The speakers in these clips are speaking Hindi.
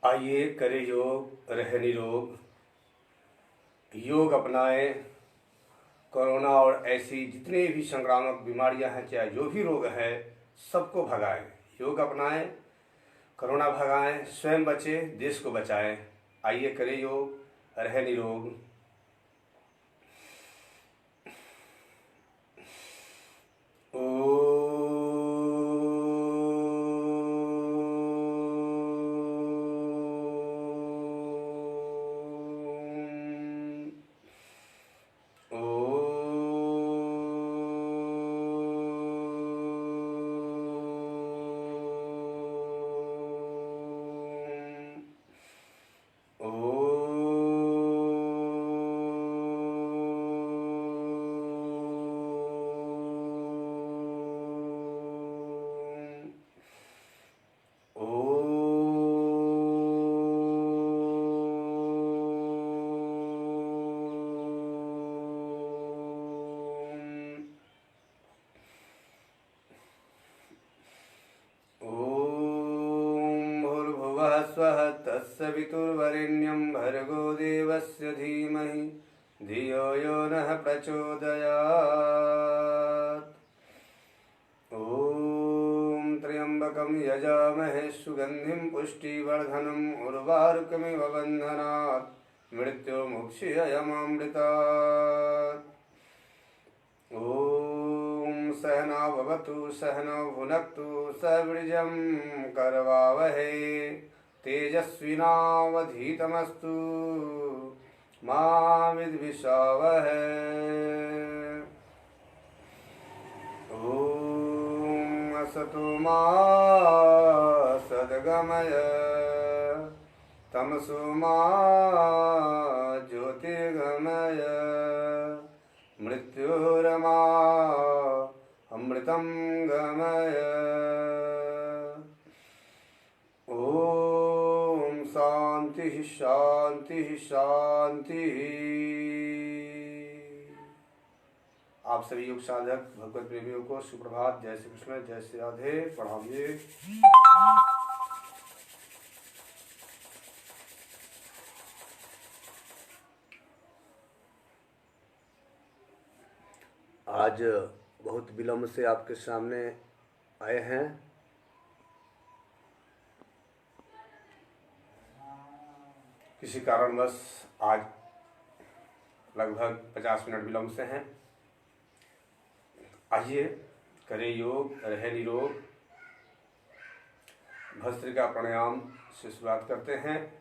आइए करें योग, रहे निरोग। योग अपनाएं। कोरोना और ऐसी जितनी भी संक्रामक बीमारियां हैं, चाहे जो भी रोग है, सबको भगाएं। योग अपनाएं, कोरोना भगाएं, स्वयं बचें, देश को बचाएं। आइए करें योग, रहे निरोग। स्वः तत्सवितुर्वरेण्यं भर्गो देवस्य धीमहि धियो यो नः प्रचोदयात्। ॐ त्र्यम्बकं यजामहे सुगन्धिं पुष्टिवर्धनम् उर्वारुकमिव बन्धनात् मृत्युमुक्षीयमामृतात्। ॐ सहना भवतु सहनौ भुनक्तु सह करवावहै तेजस्विनावधीतमस्तु मा विद्विषावहै। ॐ असतो मा सद्गमय तमसो मा ज्योतिर्गमय मृत्योर्मा अमृतं गमय। ओम शांति शांति शांति। आप सभी योग साधक भगवत प्रेमियों को सुप्रभात। जय श्री कृष्ण, जय श्री राधे। पढ़ाइए। आज बहुत विलम्ब से आपके सामने आए हैं। किसी कारणवश आज लगभग 50 मिनट विलम्ब से हैं। आइए करें योग, रहे निरोग। भस्त्रिका प्राणायाम से शुरुआत करते हैं।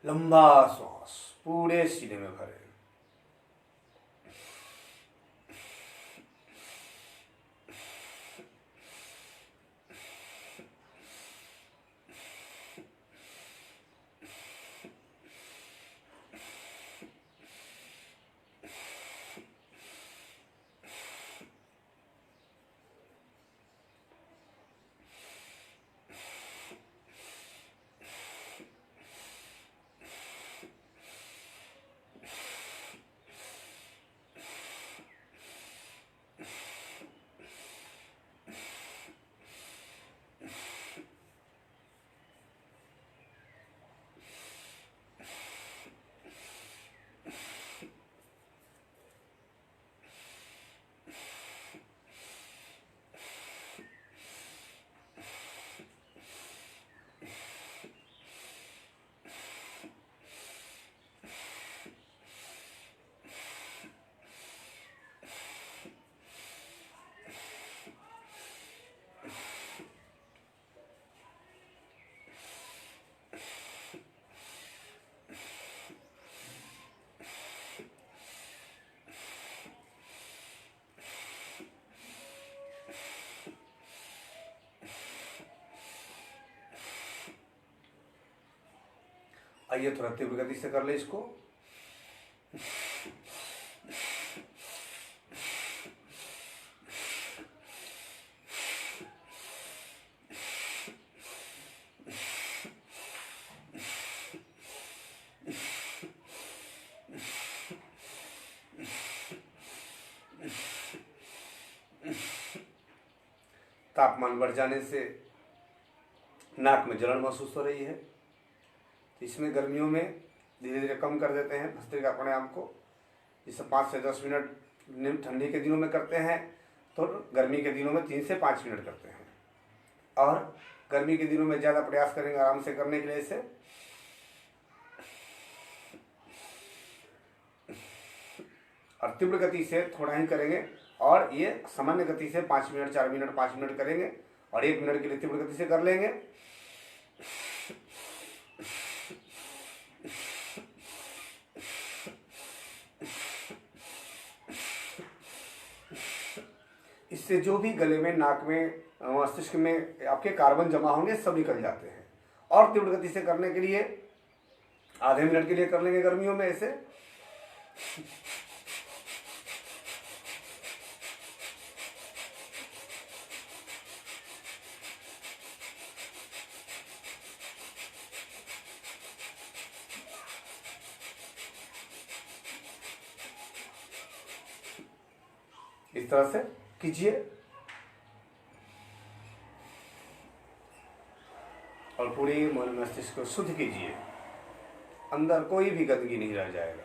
लंबा श्वास पूरे सीने में भरें। आइए थोड़ा तीव्र गति से कर ले इसको। तापमान बढ़ जाने से नाक में जलन महसूस हो रही है, इसमें गर्मियों में धीरे धीरे कम कर देते हैं भस्त्रिका प्राणायाम को। जिसे 5 से 10 मिनट ठंडी के दिनों में करते हैं, तो गर्मी के दिनों में 3 से 5 मिनट करते हैं। और गर्मी के दिनों में ज़्यादा प्रयास करेंगे आराम से करने के लिए इसे। और तीव्र गति से थोड़ा ही करेंगे, और ये सामान्य गति से 5 मिनट 4 मिनट 5 मिनट करेंगे, और 1 मिनट के लिए तीव्र गति से कर लेंगे। इससे जो भी गले में, नाक में, मस्तिष्क में आपके कार्बन जमा होंगे सब निकल जाते हैं। और तीव्र गति से करने के लिए आधे मिनट के लिए कर लेंगे गर्मियों में ऐसे। इस तरह से कीजिए, और पूरी मन मस्तिष्क को शुद्ध कीजिए, अंदर कोई भी गंदगी नहीं रह जाएगा।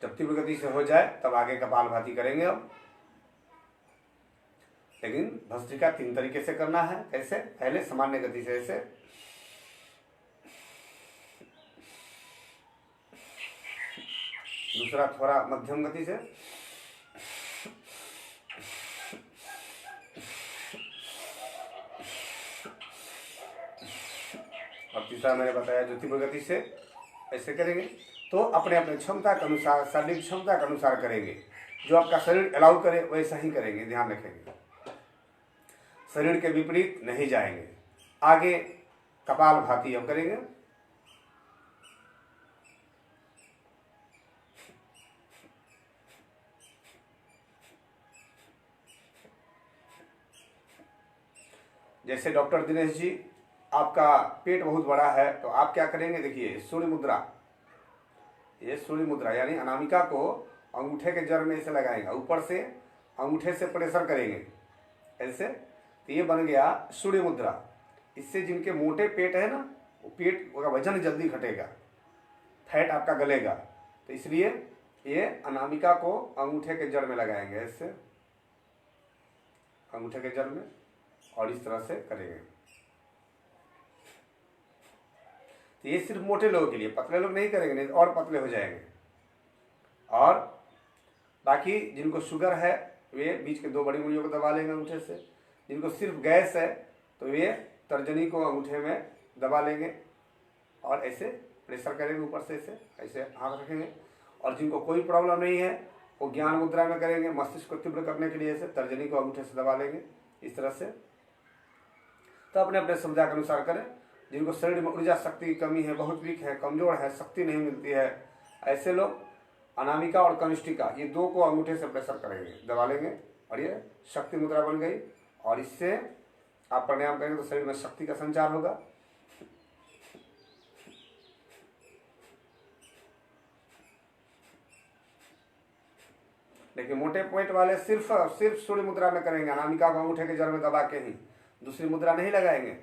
जब तीव्र गति से हो जाए तब आगे कपालभाति करेंगे अब। लेकिन भस्त्रिका 3 तरीके से करना है। कैसे? पहले सामान्य गति से ऐसे, दूसरा थोड़ा मध्यम गति से, और तीसरा मैंने बताया जो तीव्र गति से ऐसे करेंगे। तो अपने अपने क्षमता के अनुसार, शारीरिक क्षमता के अनुसार करेंगे। जो आपका शरीर अलाउ करे वैसा ही करेंगे, ध्यान रखेंगे। शरीर के विपरीत नहीं जाएंगे। आगे कपालभाति अब करेंगे। जैसे डॉक्टर दिनेश जी, आपका पेट बहुत बड़ा है, तो आप क्या करेंगे? देखिए, सूर्य मुद्रा, ये सूर्य मुद्रा यानी अनामिका को अंगूठे के जड़ में ऐसे लगाएगा, ऊपर से अंगूठे से प्रेशर करेंगे ऐसे, तो ये बन गया सूर्य मुद्रा। इससे जिनके मोटे पेट है ना, वो पेट का वजन जल्दी घटेगा, फैट आपका गलेगा। तो इसलिए ये अनामिका को अंगूठे के जड़ में लगाएंगे ऐसे, अंगूठे के जड़ में, और इस तरह से करेंगे। तो ये सिर्फ मोटे लोगों के लिए, पतले लोग नहीं करेंगे, नहीं और पतले हो जाएंगे। और बाकी जिनको शुगर है वे बीच के 2 बड़ी उंगलियों को दबा लेंगे अंगूठे से। जिनको सिर्फ गैस है तो वे तर्जनी को अंगूठे में दबा लेंगे और ऐसे प्रेशर करेंगे ऊपर से, ऐसे ऐसे हाथ रखेंगे। और जिनको कोई प्रॉब्लम नहीं है वो ज्ञान मुद्रा में करेंगे, मस्तिष्क को तीव्र करने के लिए ऐसे तर्जनी को अंगूठे से दबा लेंगे इस तरह से। तो अपने अपने सुविधा के अनुसार करें। जिनको शरीर में ऊर्जा शक्ति की कमी है, बहुत वीक है, कमजोर है, शक्ति नहीं मिलती है, ऐसे लोग अनामिका और कनिष्ठिका ये 2 को अंगूठे से प्रेशर करेंगे, दबा लेंगे, और ये शक्ति मुद्रा बन गई। और इससे आप प्राणायाम करेंगे तो शरीर में शक्ति का संचार होगा। लेकिन मोटे पेट वाले सिर्फ सूर्य मुद्रा में करेंगे, अनामिका को अंगूठे के जड़ में दबा के ही, दूसरी मुद्रा नहीं लगाएंगे।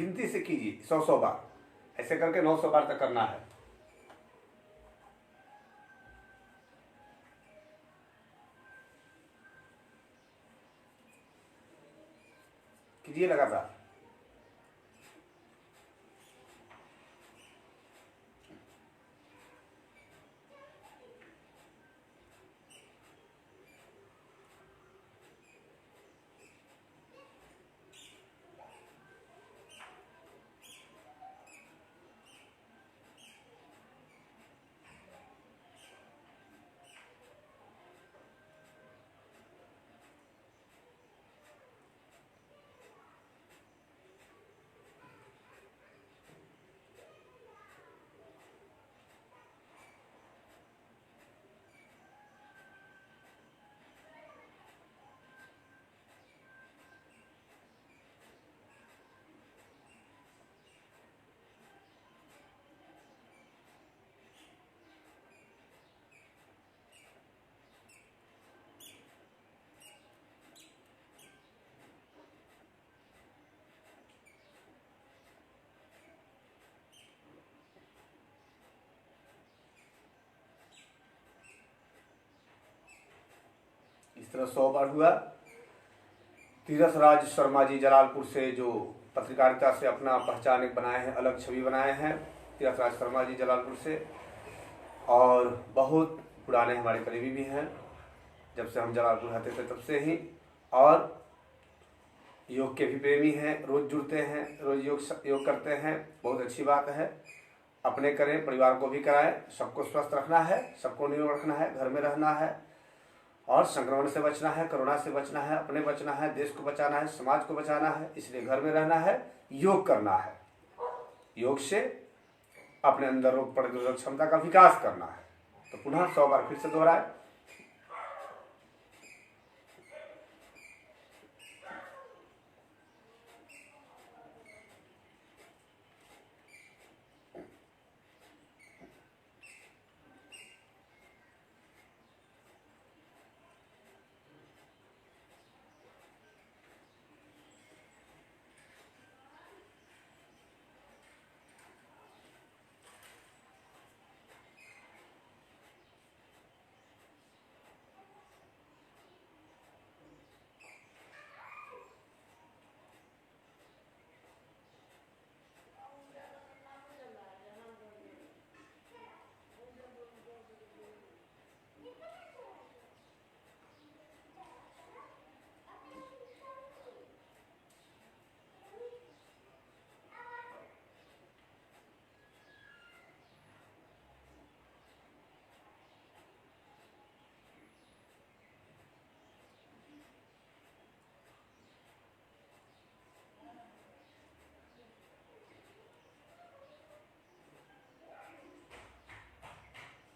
गिनती से कीजिए 100 बार, ऐसे करके 900 बार तक करना है। कीजिए लगातार। इस तरह 100 बार हुआ। तीरथ राज शर्मा जी जलालपुर से, जो पत्रकारिता से अपना पहचान एक बनाए हैं, अलग छवि बनाए हैं, तीरथ राज शर्मा जी जलालपुर से, और बहुत पुराने हमारे करीबी भी हैं, जब से हम जलालपुर रहते थे तब से ही, और योग के भी प्रेमी हैं, रोज जुड़ते हैं, रोज योग करते हैं। बहुत अच्छी बात है। अपने करें, परिवार को भी कराएं। सबको स्वस्थ रखना है, सबको निरोग रखना है, घर में रहना है, और संक्रमण से बचना है, कोरोना से बचना है, अपने बचना है, देश को बचाना है, समाज को बचाना है। इसलिए घर में रहना है, योग करना है। योग से अपने अंदर रोग प्रतिरोधक क्षमता का विकास करना है। तो पुनः 100 बार फिर से दोहराए।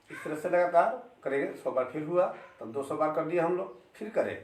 इस तरह से लगातार करेंगे। 100 बार फिर हुआ, तब 200 बार कर दिया हम लोग, फिर करें।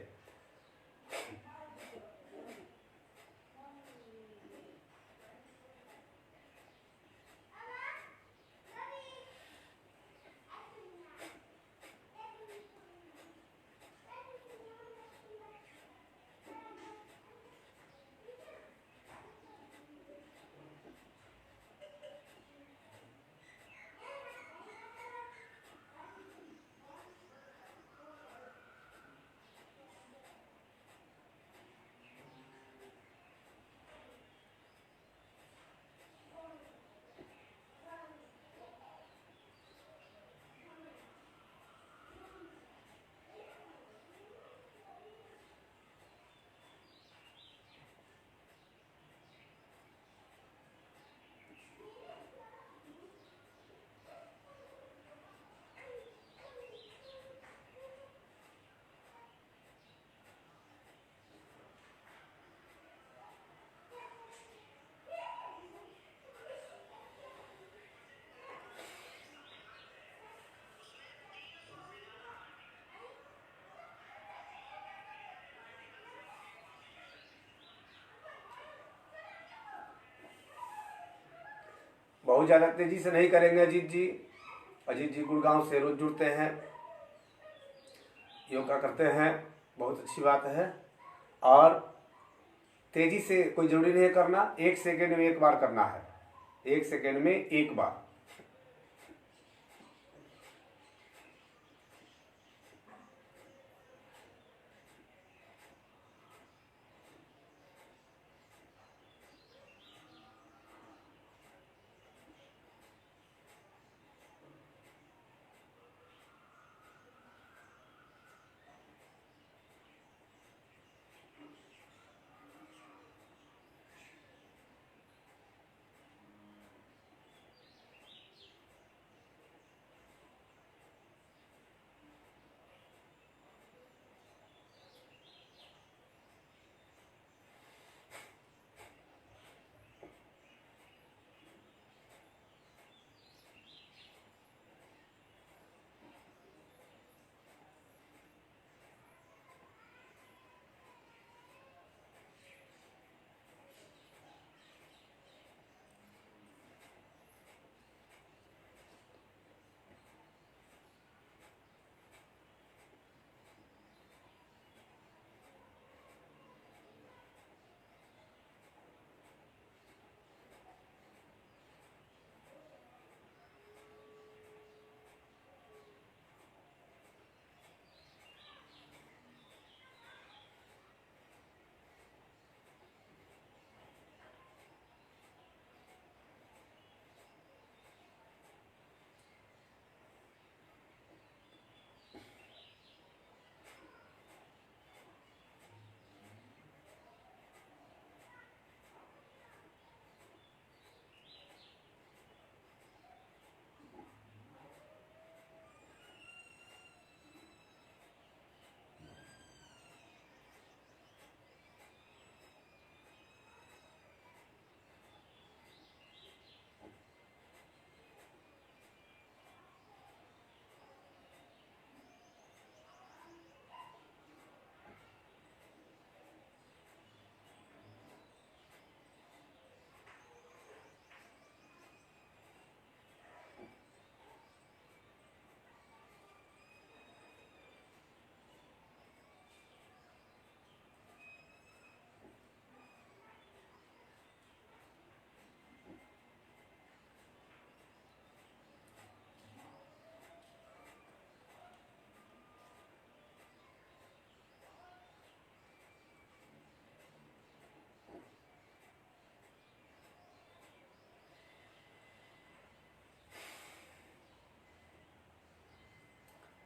बहुत ज़्यादा तेजी से नहीं करेंगे। अजीत जी गुड़गांव से रोज जुड़ते हैं, योगा करते हैं, बहुत अच्छी बात है। और तेजी से कोई जरूरी नहीं है करना, 1 सेकेंड में 1 बार करना है, 1 सेकेंड में 1 बार।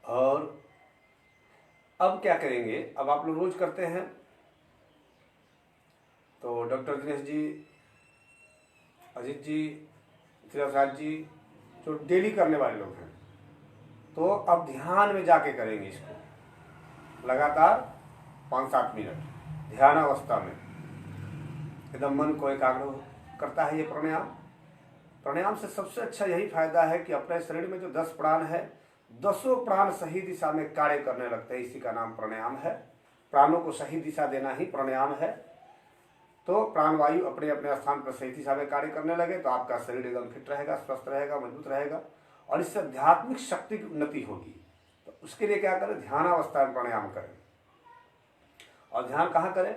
और अब क्या करेंगे, अब आप लोग रोज करते हैं तो डॉक्टर दिनेश जी, अजीत जी, प्रसाद जी जो डेली करने वाले लोग हैं, तो अब ध्यान में जाके करेंगे इसको लगातार 5-7 मिनट ध्यान अवस्था में, एकदम मन को एकाग्र करता है ये प्राणायाम। प्राणायाम से सबसे अच्छा यही फायदा है कि अपने शरीर में जो 10 प्राण है, 10 प्राण सही दिशा में कार्य करने लगते हैं, इसी का नाम प्राणायाम है। प्राणों को सही दिशा देना ही प्राणायाम है। तो प्राणवायु अपने अपने स्थान पर सही दिशा में कार्य करने लगे तो आपका शरीर एकदम फिट रहेगा, स्वस्थ रहेगा, मजबूत रहेगा और इससे आध्यात्मिक शक्ति की उन्नति होगी। तो उसके लिए क्या करें, ध्यानावस्था में प्राणायाम करें। और ध्यान कहाँ करें,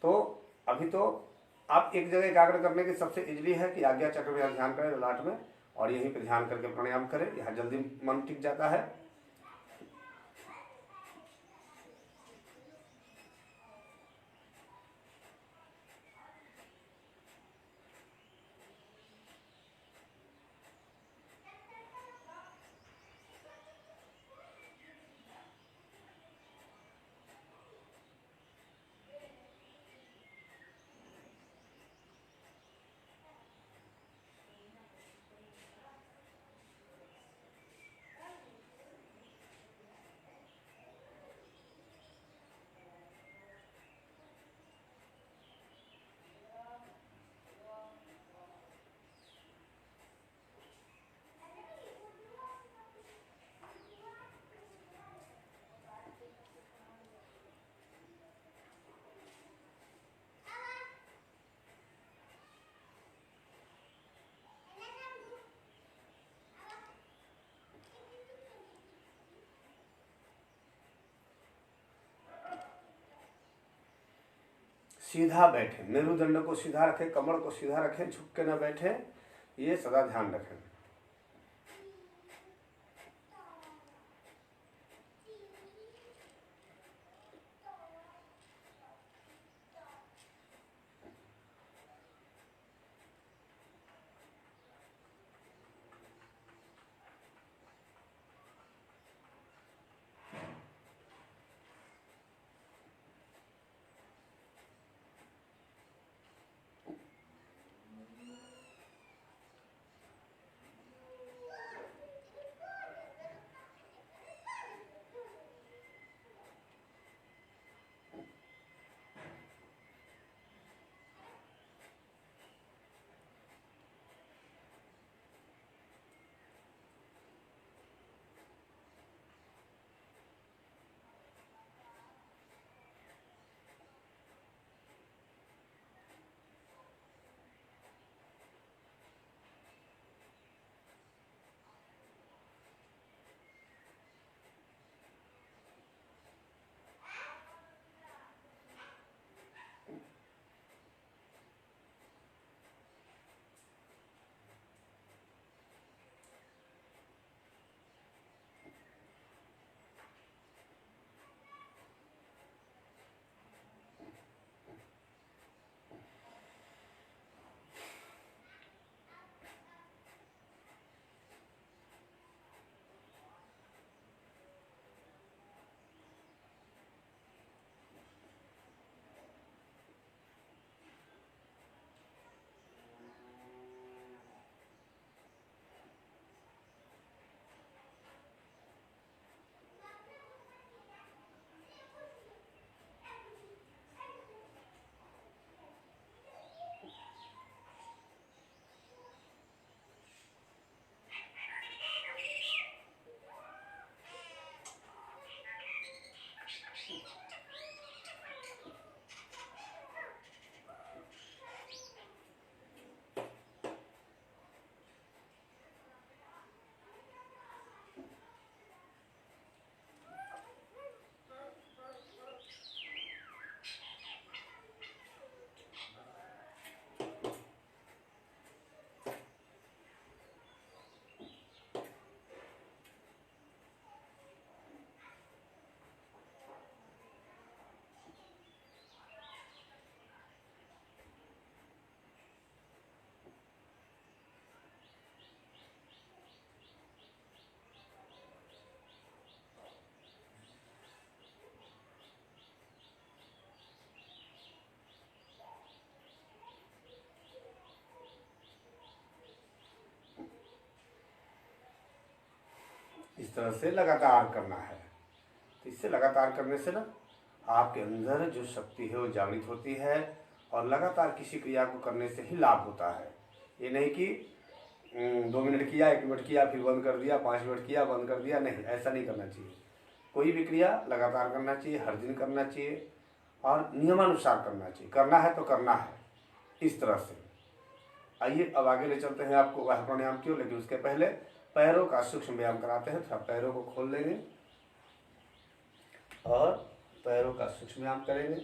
तो अभी तो आप एक जगह एकाग्र करने की सबसे इजली है कि आज्ञा चक्र में ध्यान करें ललाट में, और यहीं पे ध्यान करके प्राणायाम करें, यहाँ जल्दी मन टिक जाता है। सीधा बैठें, मेरुदंड को सीधा रखें, कमर को सीधा रखें, झुक के न बैठें, ये सदा ध्यान रखें। इस तरह से लगातार करना है। तो इससे लगातार करने से ना आपके अंदर जो शक्ति है वो जागृत होती है और लगातार किसी क्रिया को करने से ही लाभ होता है। ये नहीं कि 2 मिनट किया, 1 मिनट किया, फिर बंद कर दिया, 5 मिनट किया, बंद कर दिया, नहीं, ऐसा नहीं करना चाहिए। कोई भी क्रिया लगातार करना चाहिए, हर दिन करना चाहिए और नियमानुसार करना चाहिए। करना है तो करना है, इस तरह से। आइए अब आगे ले चलते हैं आपको वह प्राणायाम क्यों, लेकिन उसके पहले पैरों का सूक्ष्म व्यायाम कराते हैं। थोड़ा पैरों को खोल लेंगे और पैरों का सूक्ष्म व्यायाम करेंगे।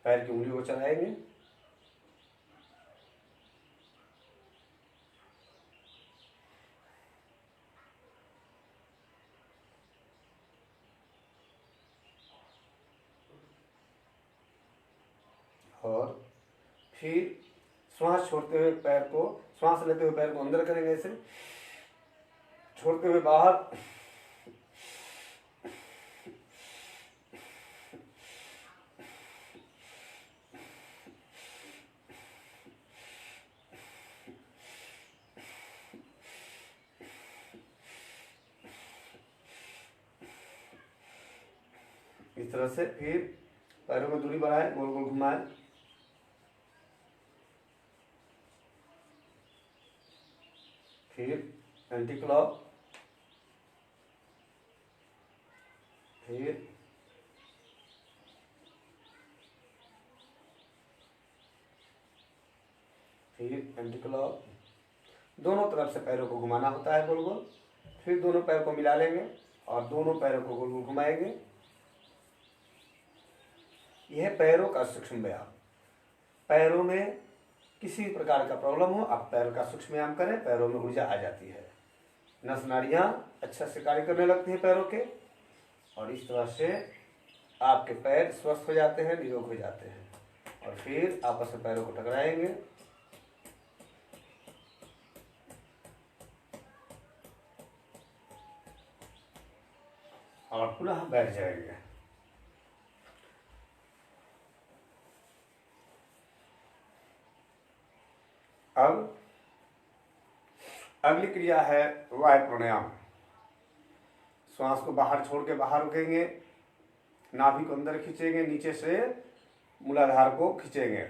पैर की उंगली को चलाएंगे, और फिर श्वास छोड़ते हुए पैर को, श्वास लेते हुए पैर को अंदर करेंगे, ऐसे छोड़ते हुए बाहर, इस तरह से। फिर पैरों में दूरी बढ़ाएं, गोल गोल घुमाएं, फिर एंटी क्लॉक, फिर एंटी क्लॉक। दोनों तरफ से पैरों को घुमाना होता है गोल गोल। फिर दोनों पैर को मिला लेंगे और दोनों पैरों को गोल गोल घुमाएंगे। यह पैरों का सूक्ष्म व्यायाम। पैरों में किसी भी प्रकार का प्रॉब्लम हो, आप पैर का सूक्ष्म व्यायाम करें, पैरों में ऊर्जा आ जाती है, नस नाड़ियाँ अच्छा से कार्य करने लगती हैं पैरों के, और इस तरह से आपके पैर स्वस्थ हो जाते हैं, निरोग हो जाते हैं। और फिर आपस में पैरों को टकराएंगे। और पुनः बैठ जाएंगे। अब अगली क्रिया है वायु प्राणायाम। श्वास को बाहर छोड़ के बाहर रुकेंगे, नाभि को अंदर खींचेंगे, नीचे से मूलाधार को खींचेंगे।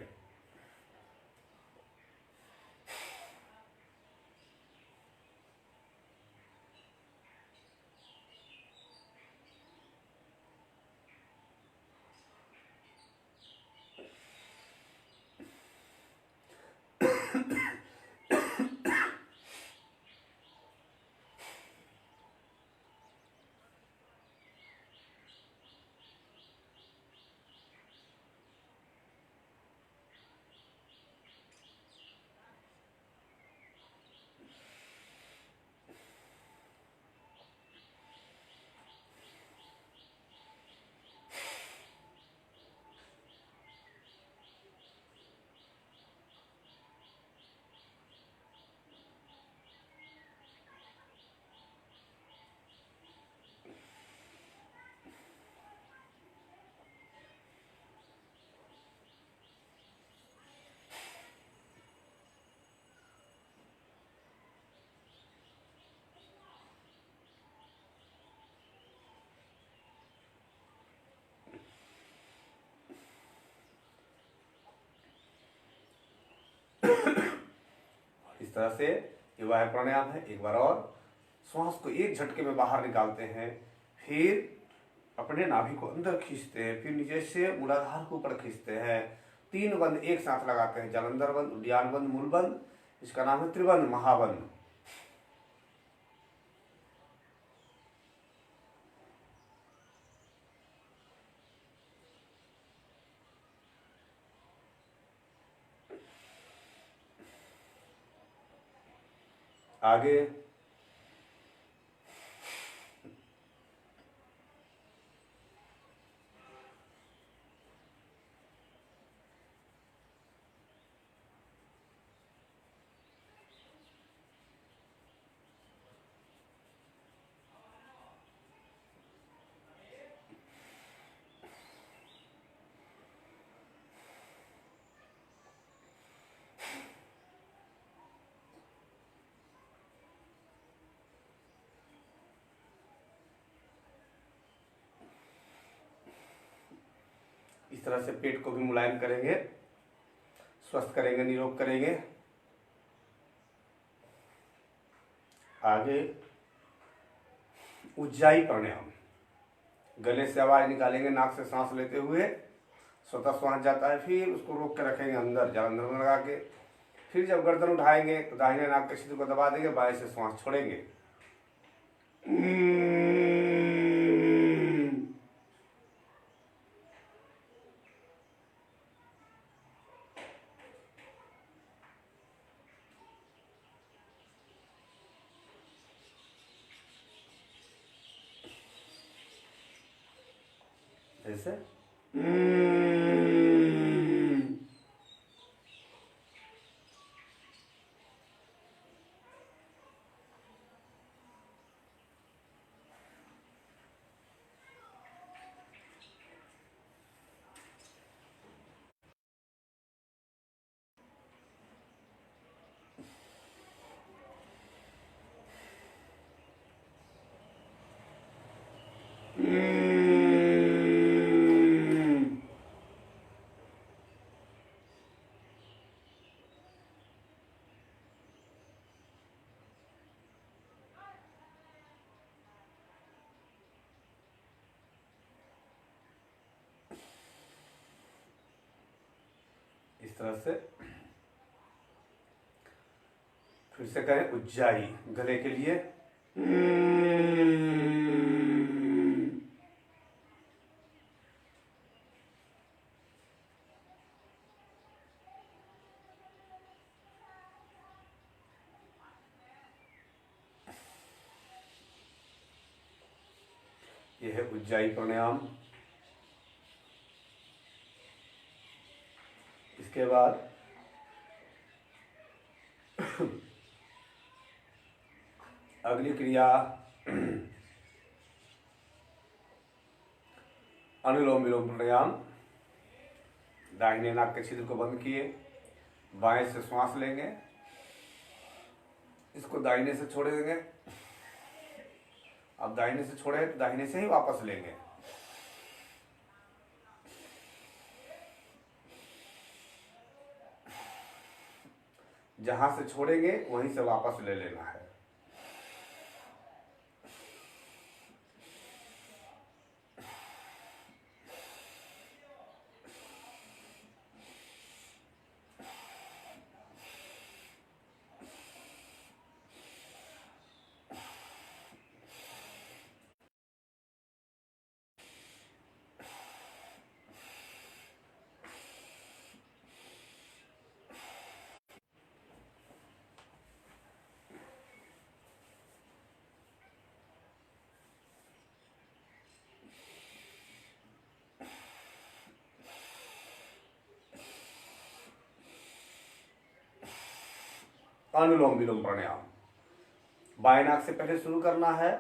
इस तरह से ये वायु प्राणायाम है। एक बार और श्वास को एक झटके में बाहर निकालते हैं, फिर अपने नाभि को अंदर खींचते हैं, फिर नीचे से मूलाधार को ऊपर खींचते हैं। 3 बंद एक साथ लगाते हैं, जालंधर बंद, उद्यान बंद, मूल बंद। इसका नाम है त्रिबंध महाबंद। आगे इस तरह से पेट को भी मुलायम करेंगे, स्वस्थ करेंगे, निरोग करेंगे। आगे उज्जाई प्राणायाम। गले से आवाज निकालेंगे, नाक से सांस लेते हुए स्वतः श्वास जाता है, फिर उसको रोक के रखेंगे अंदर, जालंधर में लगा के। फिर जब गर्दन उठाएंगे तो दाहिने नाक के छिद्र को दबा देंगे, बाएं से श्वास छोड़ेंगे। जैसे इस तरह से फिर से करें उज्जाई गले के लिए। ये है उज्जाई प्राणायाम। इसके बाद अगली क्रिया अनुलोम विलोम प्राणायाम। दाहिने नाक के छिद्र को बंद किए, बाएं से श्वास लेंगे, इसको दाहिने से छोड़ देंगे। अब दाहिने से छोड़े तो दाहिने से ही वापस लेंगे। जहां से छोड़ेंगे वहीं से वापस ले लेना है। अनुलोम विलोम प्राणायाम बाएं नाक से पहले शुरू करना है।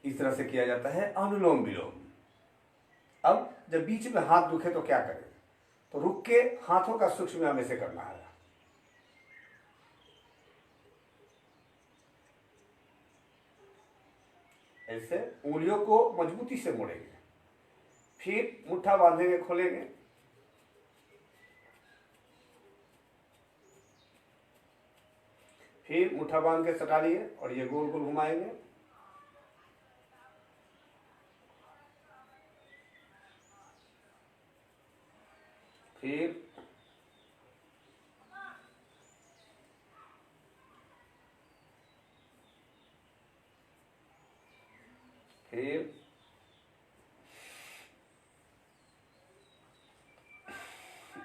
इस तरह से किया जाता है अनुलोम विलोम। अब जब बीच में हाथ दुखे तो क्या करें, तो रुक के हाथों का सूक्ष्म व्यायाम ऐसे करना है। ऐसे उंगलियों को मजबूती से मोड़ेंगे, फिर मुट्ठा बांधेंगे, खोलेंगे, फिर मुट्ठा बांध के सटा लिए और ये गोल गोल घुमाएंगे। फिर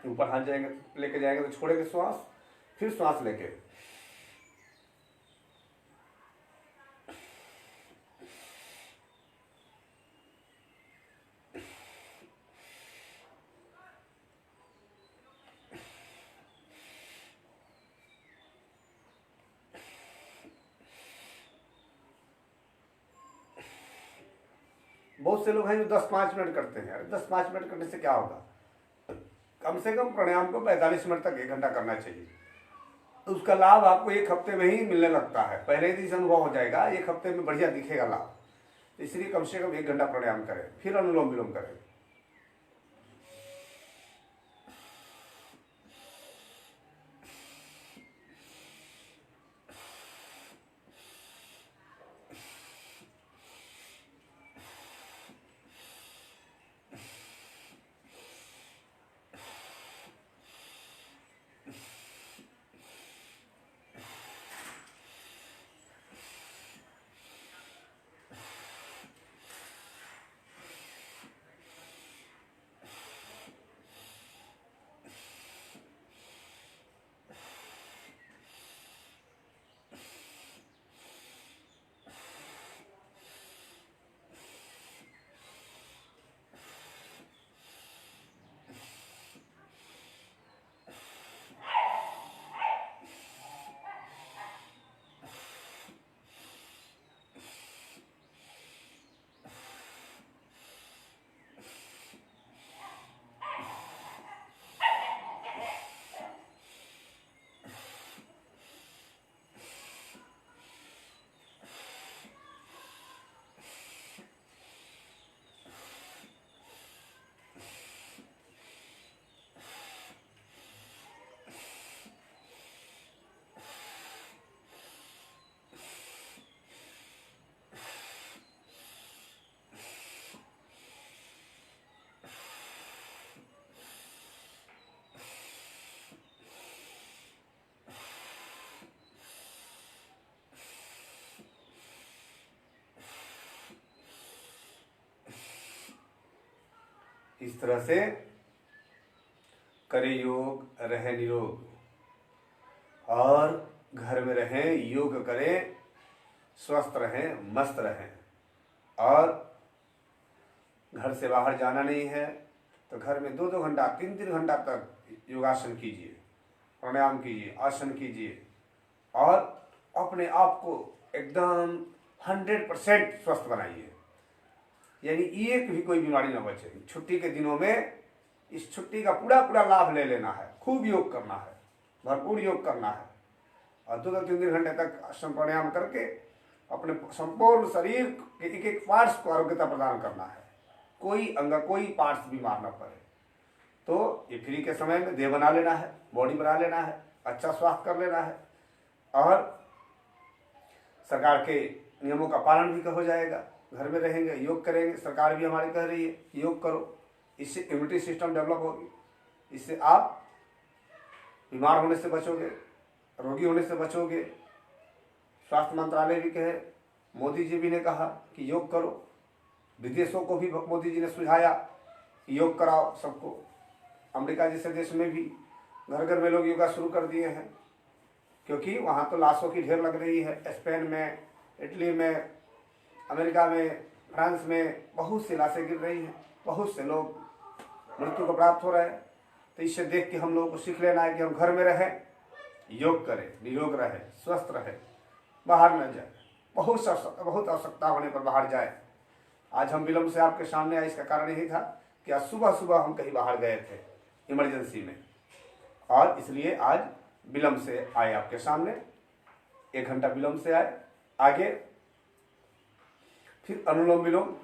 ऊपर हाथ जाएंगे, लेके जाएंगे तो छोड़ेंगे श्वास, फिर श्वास लेके बहुत से लोग हैं जो 10-5 मिनट करते हैं। अरे 10-5 मिनट करने से क्या होगा, कम से कम प्राणायाम को 45 मिनट तक 1 घंटा करना चाहिए। तो उसका लाभ आपको 1 हफ्ते में ही मिलने लगता है। पहले दिन से अनुभव हो जाएगा, 1 हफ्ते में बढ़िया दिखेगा लाभ। तो इसलिए कम से कम 1 घंटा प्राणायाम करें, फिर अनुलोम विलोम करें। इस तरह से करें योग, रहें निरोग, और घर में रहें, योग करें, स्वस्थ रहें, मस्त रहें। और घर से बाहर जाना नहीं है तो घर में 2-2 घंटा 3-3 घंटा तक योगासन कीजिए, प्राणायाम कीजिए, आसन कीजिए, और अपने आप को एकदम 100% स्वस्थ बनाइए। यानी एक भी कोई बीमारी ना बचे। छुट्टी के दिनों में इस छुट्टी का पूरा लाभ ले लेना है, खूब योग करना है, भरपूर योग करना है, और 2-3 घंटे तक आसन प्राणायाम करके अपने संपूर्ण शरीर के एक पार्ट्स को आरोग्यता प्रदान करना है, कोई अंग, कोई पार्ट्स बीमार न पड़े। तो ये फ्री के समय में देह बना लेना है, बॉडी बना लेना है, अच्छा स्वास्थ्य कर लेना है, और सरकार के नियमों का पालन भी हो जाएगा। घर में रहेंगे, योग करेंगे, सरकार भी हमारी कह रही है योग करो, इससे इम्यूनिटी सिस्टम डेवलप होगी, इससे आप बीमार होने से बचोगे, रोगी होने से बचोगे। स्वास्थ्य मंत्रालय भी कहे, मोदी जी भी ने कहा कि योग करो, विदेशों को भी मोदी जी ने सुझाया कि योग कराओ सबको। अमेरिका जैसे देश में भी घर घर में लोग योगा शुरू कर दिए हैं, क्योंकि वहाँ तो लाशों की ढेर लग रही है। स्पेन में, इटली में, अमेरिका में, फ्रांस में बहुत सी लाशें गिर रही हैं, बहुत से लोग मृत्यु को प्राप्त हो रहे हैं। तो इससे देख के हम लोगों को सीख लेना है कि हम घर में रहें, योग करें, निरोग रहें, स्वस्थ रहें, बाहर न जाए, बहुत आवश्यकता होने पर बाहर जाए। आज हम विलम्ब से आपके सामने आए, इसका कारण यही था कि आज सुबह हम कहीं बाहर गए थे इमरजेंसी में, और इसलिए आज विलम्ब से आए आपके सामने, 1 घंटा विलम्ब से आए। आगे फिर अनुलोम विलोम,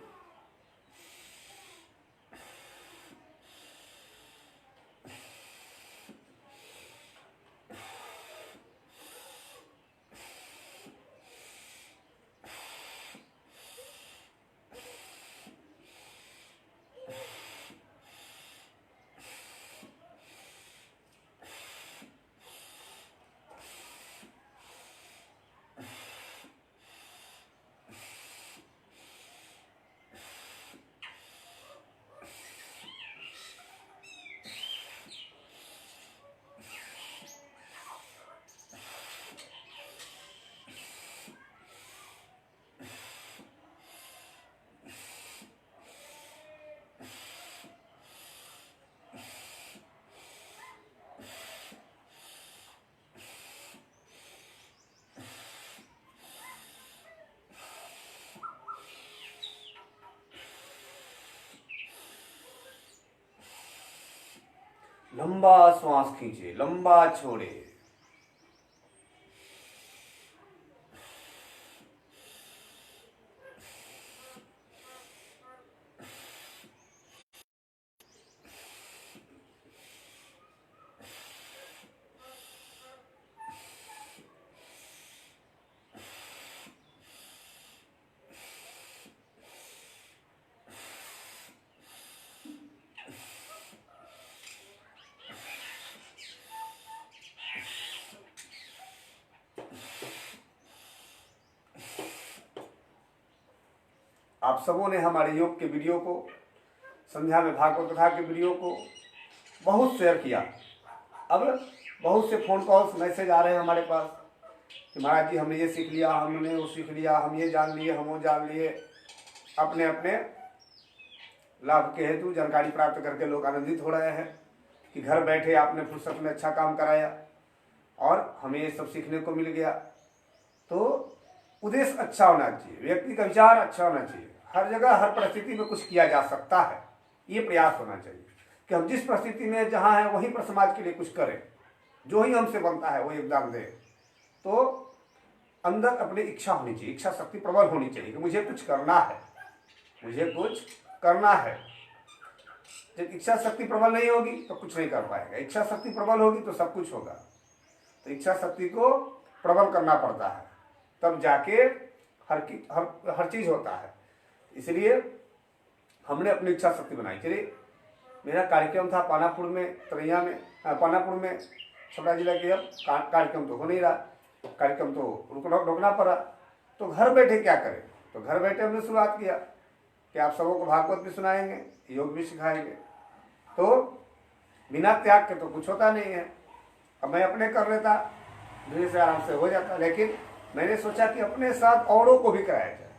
लंबा श्वास खींचे, लंबा छोड़े। आप सबों ने हमारे योग के वीडियो को, संध्या में भागवत कथा के वीडियो को बहुत शेयर किया। अब बहुत से फ़ोन कॉल्स, मैसेज आ रहे हैं हमारे पास कि महाराज जी हमने ये सीख लिया, हमने वो सीख लिया, हम ये जान लिए, हम वो जान लिए। अपने अपने लाभ के हेतु जानकारी प्राप्त करके लोग आनंदित हो रहे हैं कि घर बैठे आपने फुर्सत में अच्छा काम कराया और हमें ये सब सीखने को मिल गया। तो उद्देश्य अच्छा होना चाहिए, व्यक्ति का विचार अच्छा होना चाहिए। हर जगह हर परिस्थिति में कुछ किया जा सकता है, ये प्रयास होना चाहिए कि हम जिस परिस्थिति में जहाँ हैं वहीं पर समाज के लिए कुछ करें, जो ही हमसे बनता है वो योगदान दें। तो अंदर अपनी इच्छा होनी चाहिए, इच्छा शक्ति प्रबल होनी चाहिए कि मुझे कुछ करना है, मुझे कुछ करना है। जब इच्छा शक्ति प्रबल नहीं होगी तो कुछ नहीं कर पाएगा, इच्छा शक्ति प्रबल होगी तो सब कुछ होगा। तो इच्छा शक्ति को प्रबल करना पड़ता है, तब जाके हर चीज़ होता है। इसलिए हमने अपनी इच्छा शक्ति बनाई। चलिए, मेरा कार्यक्रम था पानापुर में, तरैया में, पानापुर में, छपरा जिला के। अब कार्यक्रम तो हो नहीं रहा, कार्यक्रम तो रोकना पड़ा। तो घर बैठे क्या करें, तो घर बैठे हमने शुरुआत किया कि आप सबों को भागवत भी सुनाएंगे, योग भी सिखाएंगे। तो बिना त्याग के तो कुछ होता नहीं है। अब मैं अपने कर लेता, धीरे से आराम से हो जाता, लेकिन मैंने सोचा कि अपने साथ औरों को भी कराया जाए।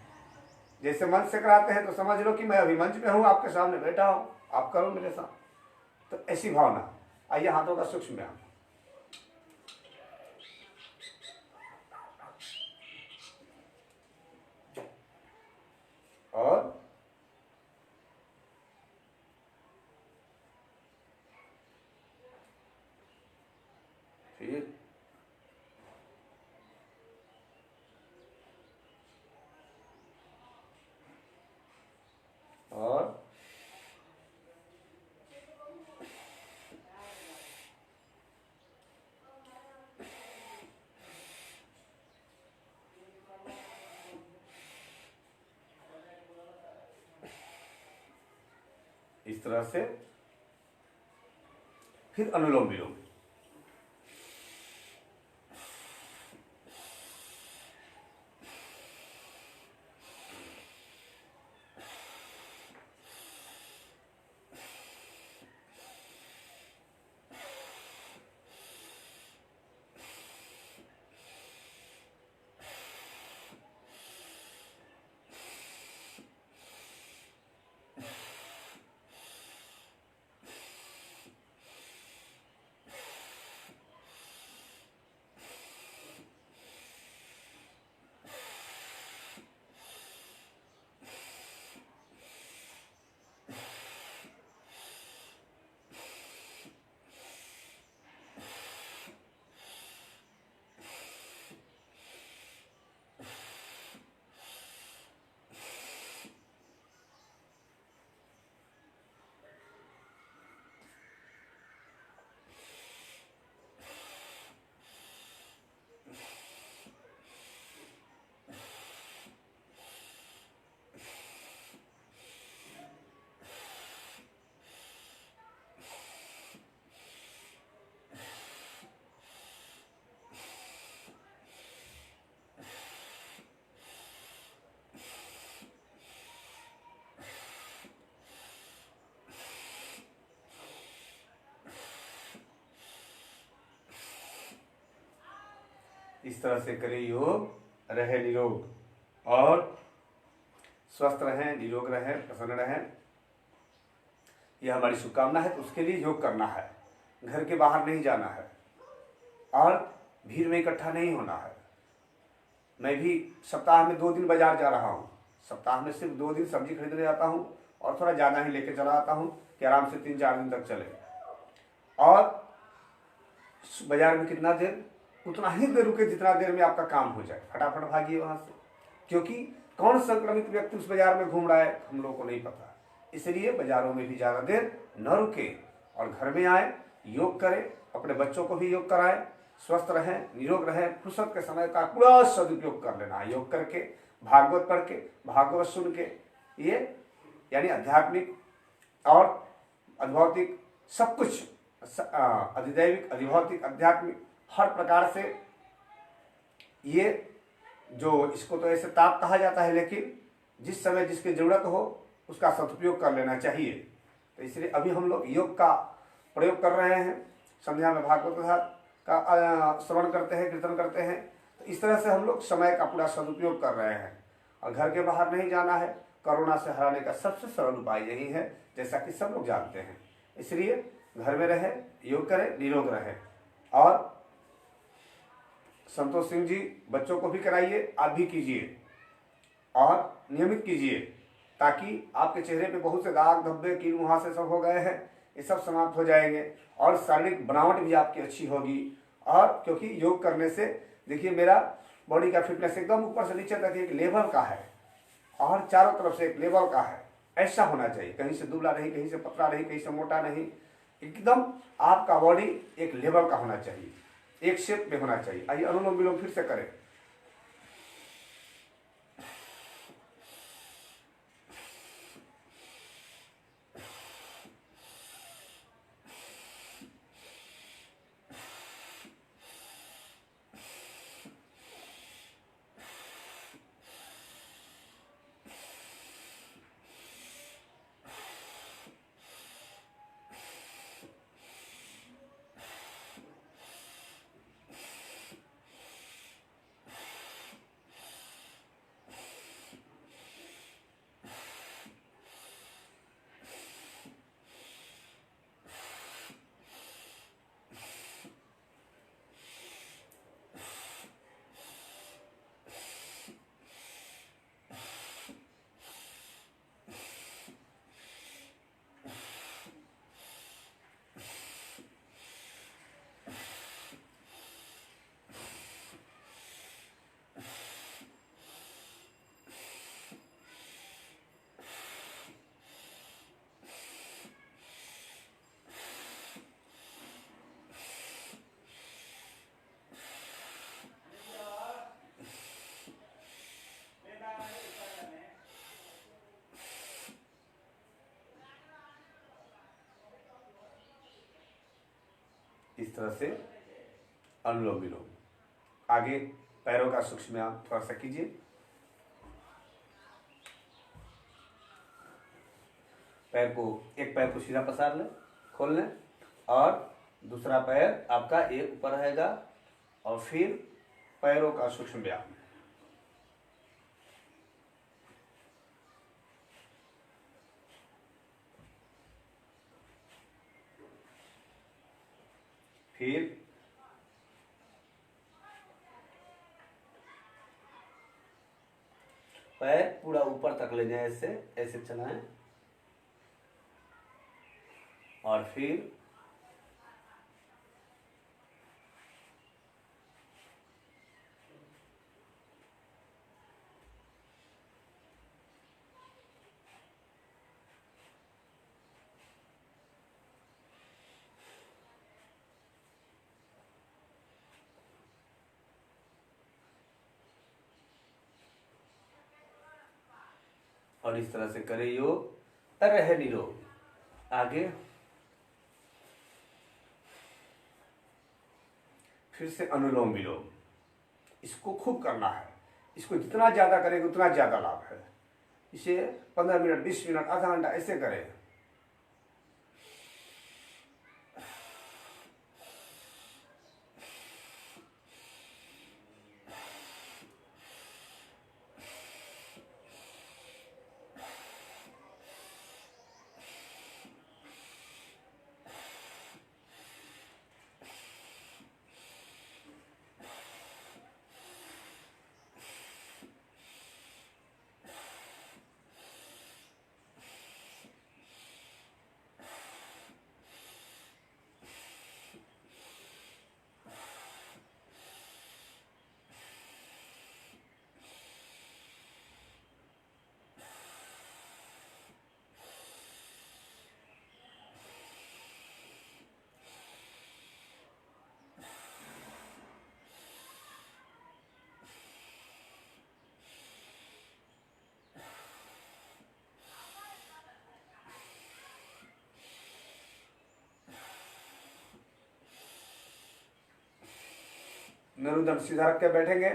जैसे मंच से कराते हैं तो समझ लो कि मैं अभी मंच पे हूँ, आपके सामने बैठा हूँ, आप करो मेरे साथ। तो ऐसी भावना। आइए हाथों का सूक्ष्म व्यायाम। और फिर और इस तरह से फिर अनुलोम विलोम। इस तरह से करें योग, रहे निरोग और स्वस्थ रहें, निरोग रहें, प्रसन्न रहें। यह हमारी शुभकामना है। तो उसके लिए योग करना है, घर के बाहर नहीं जाना है और भीड़ में इकट्ठा नहीं होना है। मैं भी सप्ताह में 2 दिन बाजार जा रहा हूँ। सप्ताह में सिर्फ 2 दिन सब्जी खरीदने जाता हूँ और थोड़ा ज़्यादा ही लेके चला आता हूँ कि आराम से 3-4 दिन तक चले। और बाजार में कितना देर, उतना ही देर रुके जितना देर में आपका काम हो जाए। फटाफट भागिए वहाँ से, क्योंकि कौन संक्रमित व्यक्ति उस बाजार में घूम रहा है हम लोगों को नहीं पता। इसलिए बाजारों में भी ज़्यादा देर न रुके और घर में आए, योग करें, अपने बच्चों को भी योग कराएं, स्वस्थ रहें, निरोग रहें। फुर्सत के समय का पूरा सदुपयोग कर लेना है, योग करके, भागवत पढ़ के, भागवत सुन के। ये यानी आध्यात्मिक और अधभौतिक सब कुछ, अधिदैविक, अधिभौतिक, आध्यात्मिक, हर प्रकार से ये जो इसको तो ऐसे ताप कहा जाता है, लेकिन जिस समय जिसकी जरूरत हो उसका सदुपयोग कर लेना चाहिए। तो इसलिए अभी हम लोग योग का प्रयोग कर रहे हैं। संध्या में भागवत का श्रवण करते हैं, कीर्तन करते हैं। तो इस तरह से हम लोग समय का पूरा सदुपयोग कर रहे हैं और घर के बाहर नहीं जाना है। कोरोना से हराने का सबसे सरल उपाय यही है, जैसा कि सब लोग जानते हैं। इसलिए घर में रहे, योग करें, निरोग रहे। और संतोष सिंह जी, बच्चों को भी कराइए, आप भी कीजिए और नियमित कीजिए, ताकि आपके चेहरे पे बहुत से दाग धब्बे कील मुहासे सब हो गए हैं, ये सब समाप्त हो जाएंगे और शारीरिक बनावट भी आपकी अच्छी होगी। और क्योंकि योग करने से देखिए मेरा बॉडी का फिटनेस एकदम ऊपर से नीचे तक एक लेवल का है और चारों तरफ से एक लेवल का है। ऐसा होना चाहिए, कहीं से दुबला नहीं, कहीं से पतला नहीं, कहीं से मोटा नहीं, एकदम आपका बॉडी एक लेवल का होना चाहिए, एक शेप में होना चाहिए। आइए अनुलोम विलोम फिर से करें। इस तरह से अनुलोम विलोम। आगे पैरों का सूक्ष्म व्यायाम थोड़ा सा कीजिए। एक पैर को सीधा पसार लें, खोल लें, और दूसरा पैर आपका एक ऊपर रहेगा, और फिर पैरों का सूक्ष्म व्यायाम। फिर पैर पूरा ऊपर तक ले जाएं, ऐसे ऐसे चलाएं, और फिर और इस तरह से करें योग, रहे निरोग। आगे फिर से अनुलोम विलोम। इसको खूब करना है, इसको जितना ज़्यादा करेंगे उतना ज़्यादा लाभ है। इसे 15 मिनट, 20 मिनट, आधा घंटा ऐसे करें। मेरुदंड सीधा रख के बैठेंगे।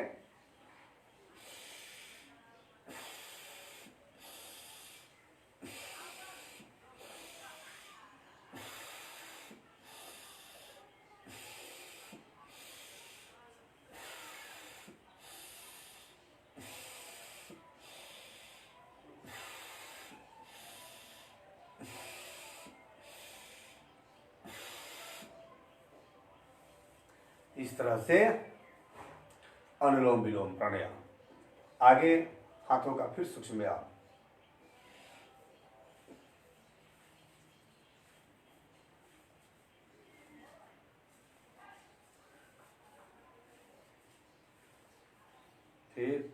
इस तरह से अनुलोम विलोम प्राणायाम। आगे हाथों का फिर सूक्ष्म व्यायाम। फिर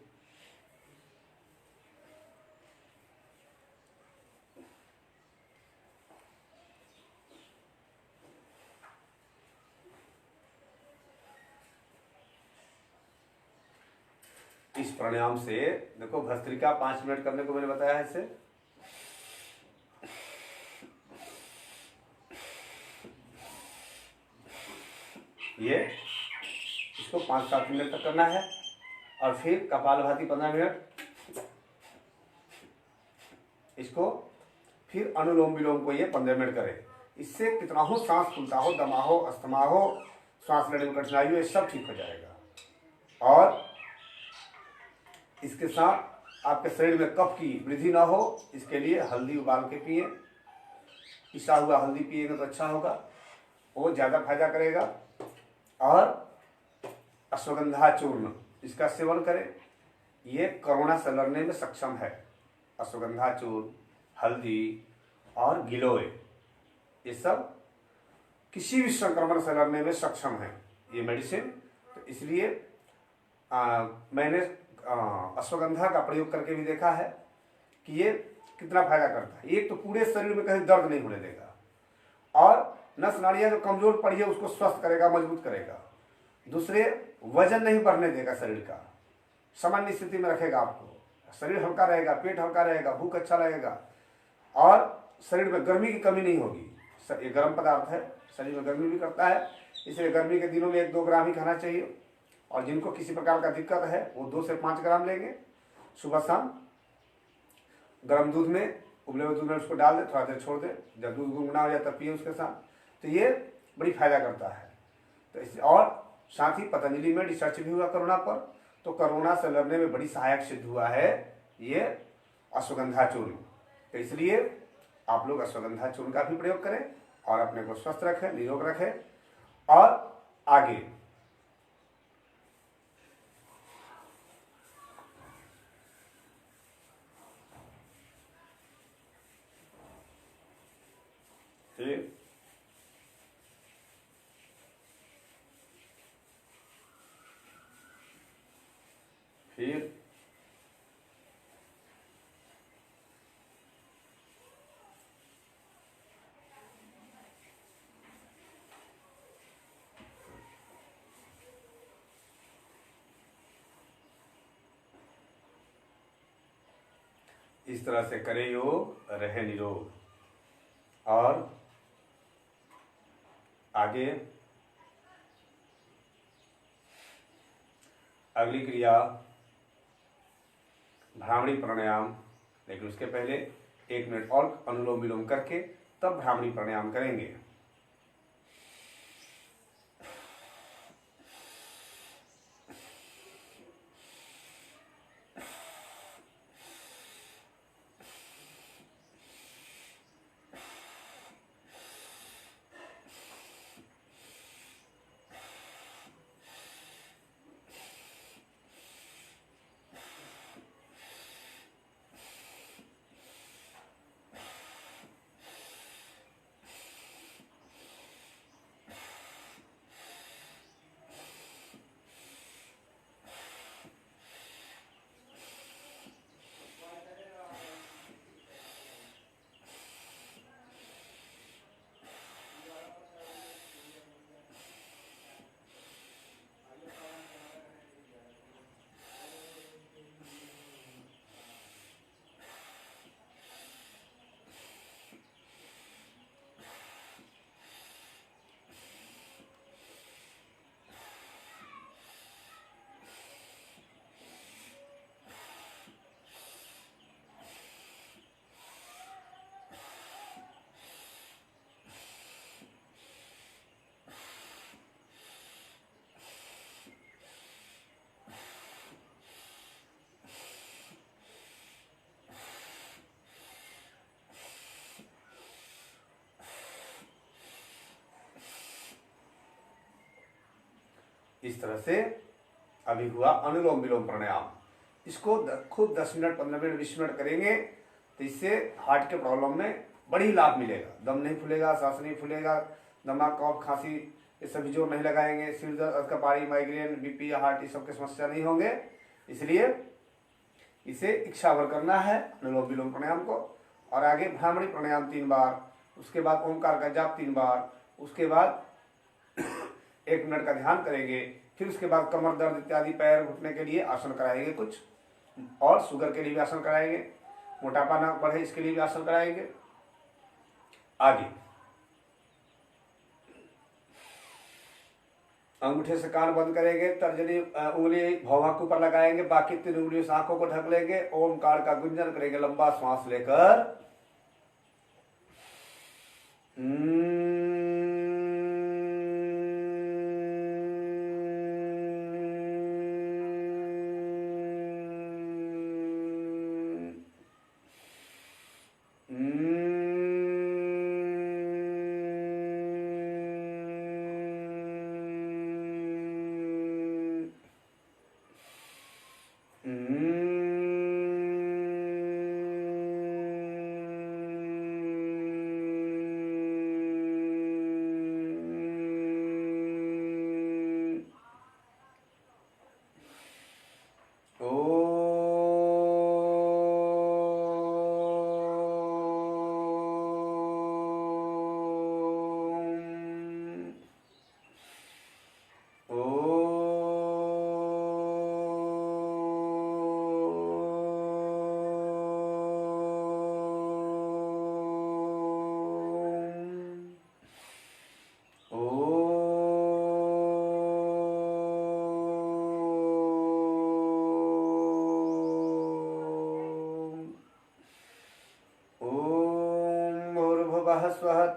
इस प्राणायाम से देखो, भस्त्रिका 5 मिनट करने को मैंने बताया है। इसे इसको 5-7 मिनट तक करना है, और फिर कपालभाति 15 मिनट। इसको फिर अनुलोम विलोम को ये 15 मिनट करें। इससे कितना हो सांस फूलता हो, दमा हो, अस्थमा हो, सांस लेने में कठिनाई हो, ये सब ठीक हो जाएगा। और इसके साथ आपके शरीर में कफ की वृद्धि ना हो, इसके लिए हल्दी उबाल के पिए। पिसा हुआ हल्दी पिएगा तो अच्छा होगा, वो ज़्यादा फायदा करेगा। और अश्वगंधा चूर्ण, इसका सेवन करें। ये कोरोना से लड़ने में सक्षम है। अश्वगंधा चूर्ण, हल्दी और गिलोय, ये सब किसी भी संक्रमण से लड़ने में सक्षम है ये मेडिसिन। तो इसलिए मैंने अश्वगंधा का प्रयोग करके भी देखा है कि ये कितना फायदा करता है। एक तो पूरे शरीर में कहीं दर्द नहीं होने देगा, और नस नाड़ियाँ जो कमजोर पड़ी है उसको स्वस्थ करेगा, मजबूत करेगा। दूसरे, वजन नहीं बढ़ने देगा, शरीर का सामान्य स्थिति में रखेगा आपको। शरीर हल्का रहेगा, पेट हल्का रहेगा, भूख अच्छा लगेगा, और शरीर में गर्मी की कमी नहीं होगी। ये गर्म पदार्थ है, शरीर में गर्मी भी करता है, इसलिए गर्मी के दिनों में 1-2 ग्राम ही खाना चाहिए। और जिनको किसी प्रकार का दिक्कत है वो 2 से 5 ग्राम लेंगे सुबह शाम। गर्म दूध में, उबले हुए दूध में उसको डाल दे, थोड़ा देर छोड़ दे, जब दूध गुनगुना हो जाए तब पिए उसके साथ। तो ये बड़ी फायदा करता है। तो इस और साथ ही पतंजलि में रिसर्च भी हुआ कोरोना पर, तो कोरोना से लड़ने में बड़ी सहायक सिद्ध हुआ है ये अश्वगंधा चूर्ण। तो इसलिए आप लोग अश्वगंधा चूर्ण का भी प्रयोग करें और अपने को स्वस्थ रखें, निरोग रखें। और आगे फिर इस तरह से करें योग, रहे निरोग। और आगे अगली क्रिया भ्रामरी प्राणायाम, लेकिन उसके पहले 1 मिनट और अनुलोम विलोम करके तब भ्रामरी प्राणायाम करेंगे। इस तरह से अभी हुआ अनुलोम विलोम प्राणायाम। इसको खूब 10 मिनट, 15 मिनट, 20 मिनट करेंगे तो इससे हार्ट के प्रॉब्लम में बड़ी लाभ मिलेगा। दम नहीं फूलेगा, सांस नहीं फूलेगा, दिमाग, कफ, खांसी ये सभी जोर नहीं लगाएंगे, सिर दर्द, कपाड़ी, माइग्रेन, बीपी या हार्ट, ये सब की समस्या नहीं होंगे। इसलिए इसे इच्छा भर करना है अनुलोम विलोम प्राणायाम को। और आगे भ्रामरी प्राणायाम 3 बार, उसके बाद ओंकार का जाप 3 बार, उसके बाद 1 मिनट का ध्यान करेंगे। फिर उसके बाद कमर दर्द इत्यादि, पैर घुटने के लिए आसन कराएंगे कुछ, और शुगर के लिए भी आसन कराएंगे, मोटापा ना बढ़े इसके लिए भी आसन कराएंगे। आगे अंगूठे से कान बंद करेंगे, तर्जनी उंगली भौंहा के ऊपर लगाएंगे, बाकी 3 उंगलियों से आंखों को ढक लेंगे, ओमकार का गुंजन करेंगे, लंबा श्वास लेकर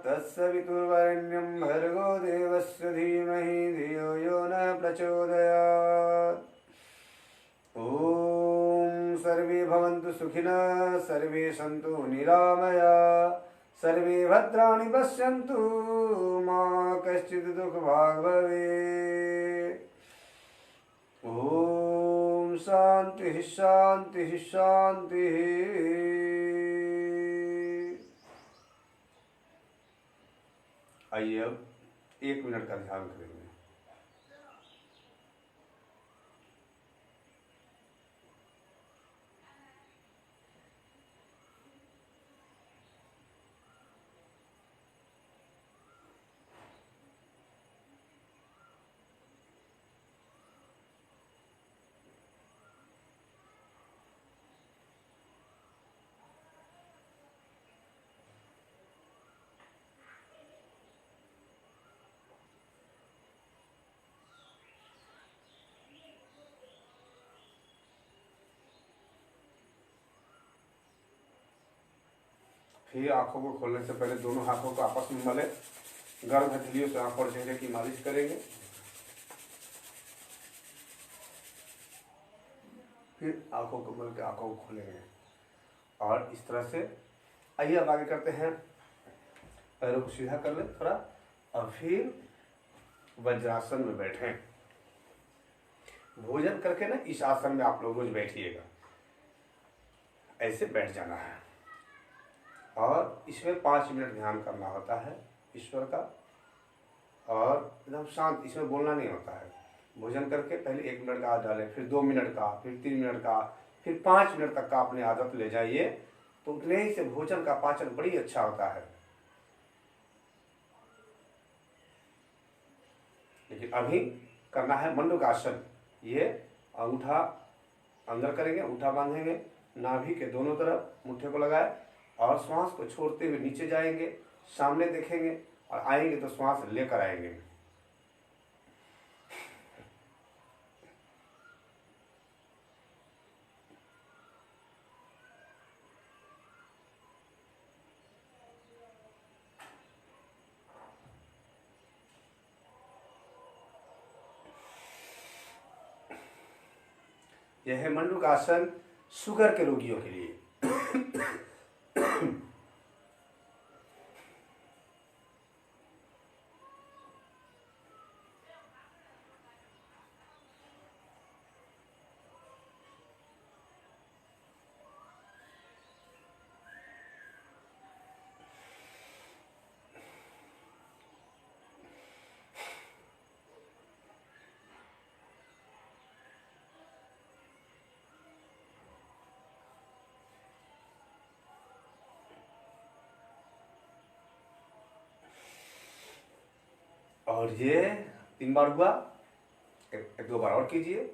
तत्सवितुर्वरेण्यं भर्गो देवस्य धीमहि धियो यो न प्रचोदयात्। ॐ सर्वे भवन्तु सुखिनः, सर्वे सन्तु निरामया, सर्वे भद्राणि पश्यन्तु, मा कश्चित् दुःखभाग् भवेत्। ॐ शान्तिः शान्तिः शान्तिः। आइए अब 1 मिनट का ध्यान करेंगे। फिर आंखों को खोलने से पहले दोनों हाथों को आपस में मले, गर्म हथेलियों से आंखों और चेहरे की मालिश करेंगे। फिर आंखों को मल के आंखों को खोलेंगे और इस तरह से। आइए अब आगे करते हैं। पैरों को सीधा कर ले थोड़ा और फिर वज्रासन में बैठें। भोजन करके ना इस आसन में आप लोग रोज बैठिएगा, ऐसे बैठ जाना है और इसमें 5 मिनट ध्यान करना होता है ईश्वर का, और एकदम शांत, इसमें बोलना नहीं होता है। भोजन करके पहले 1 मिनट का हाथ डालें, फिर 2 मिनट का, फिर 3 मिनट का, फिर 5 मिनट तक का अपनी आदत ले जाइए, तो उतने ही से भोजन का पाचन बड़ी अच्छा होता है। लेकिन अभी करना है मंडूकासन। ये अंगूठा अंदर करेंगे, अंगूठा बांधेंगे, नाभि के दोनों तरफ मुट्ठे को लगाए और श्वास को छोड़ते हुए नीचे जाएंगे, सामने देखेंगे और आएंगे तो श्वास लेकर आएंगे। यह है मंडूकासन शुगर के रोगियों के लिए। और ये 3 बार हुआ, एक 2 बार और कीजिए।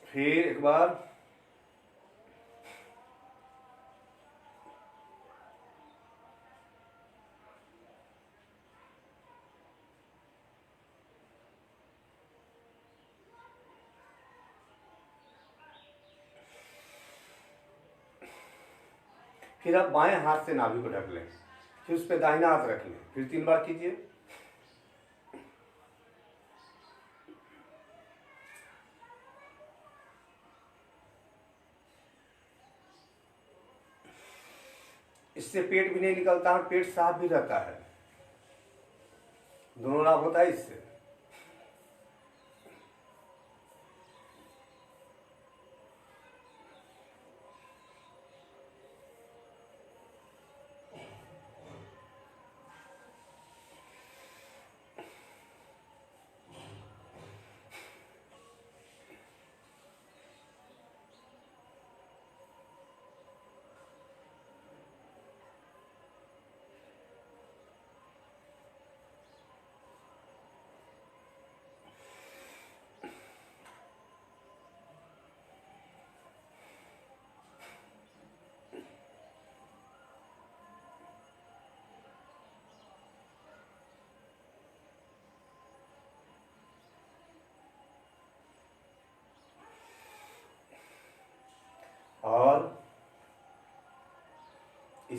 फिर एक बार, फिर आप बाएं हाथ से नाभि को ढक लें, फिर उस पर दाहिना हाथ रख लें, फिर 3 बार कीजिए। इससे पेट भी नहीं निकलता और पेट साफ भी रहता है, दोनों लाभ होता है इससे।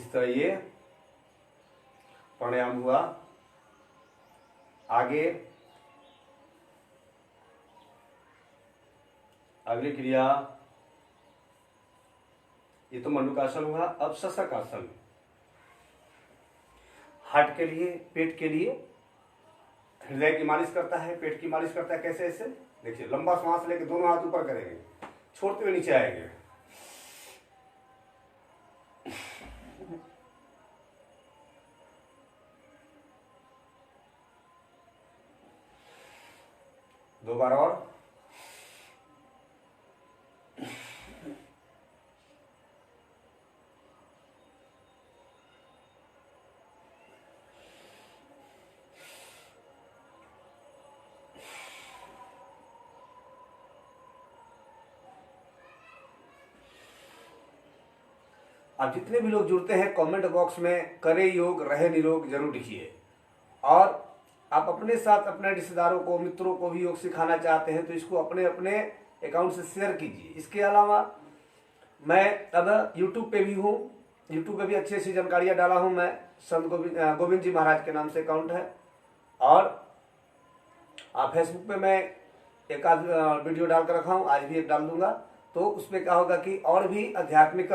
इस तरह ये प्राणायाम हुआ। आगे अगली क्रिया, ये तो मनुकासन हुआ। अब शशकासन, हार्ट के लिए, पेट के लिए, हृदय की मालिश करता है, पेट की मालिश करता है। कैसे? ऐसे देखिए, लंबा सांस लेके दोनों हाथ ऊपर करेंगे, छोड़ते हुए नीचे आएंगे। दो बार और। अब जितने भी लोग जुड़ते हैं कमेंट बॉक्स में करे योग रहे निरोग जरूर लिखिए। और आप अपने साथ अपने रिश्तेदारों को, मित्रों को भी योग सिखाना चाहते हैं तो इसको अपने अपने अकाउंट से शेयर कीजिए। इसके अलावा मैं अब यूट्यूब पे भी हूँ, यूट्यूब पे भी अच्छी अच्छी जानकारियाँ डाला हूँ मैं। संत गोविंद जी महाराज के नाम से अकाउंट है। और फेसबुक पे मैं एक आध वीडियो डाल कर रखा हूँ, आज भी एक डाल दूंगा। तो उसमें क्या होगा कि और भी आध्यात्मिक